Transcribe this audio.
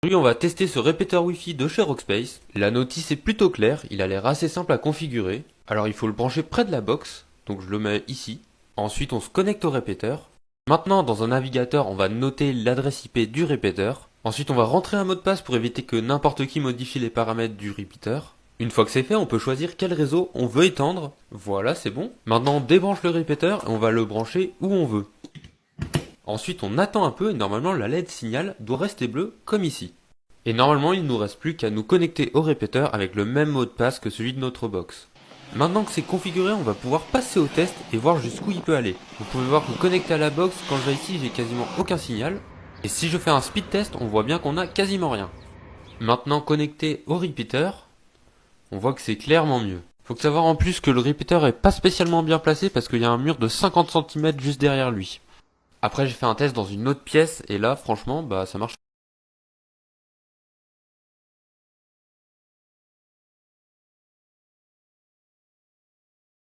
Aujourd'hui, on va tester ce répéteur Wi-Fi de chez Rockspace. La notice est plutôt claire, il a l'air assez simple à configurer. Alors il faut le brancher près de la box, donc je le mets ici. Ensuite, on se connecte au répéteur. Maintenant, dans un navigateur, on va noter l'adresse IP du répéteur. Ensuite, on va rentrer un mot de passe pour éviter que n'importe qui modifie les paramètres du répéteur. Une fois que c'est fait, on peut choisir quel réseau on veut étendre. Voilà, c'est bon. Maintenant, on débranche le répéteur et on va le brancher où on veut. Ensuite, on attend un peu et normalement la LED signal doit rester bleue comme ici. Et normalement, il ne nous reste plus qu'à nous connecter au répéteur avec le même mot de passe que celui de notre box. Maintenant que c'est configuré, on va pouvoir passer au test et voir jusqu'où il peut aller. Vous pouvez voir que connecté à la box, quand je vais ici, j'ai quasiment aucun signal. Et si je fais un speed test, on voit bien qu'on a quasiment rien. Maintenant connecté au répéteur, on voit que c'est clairement mieux. Faut savoir en plus que le répéteur est pas spécialement bien placé parce qu'il y a un mur de 50 cm juste derrière lui. Après j'ai fait un test dans une autre pièce et là franchement ça marche.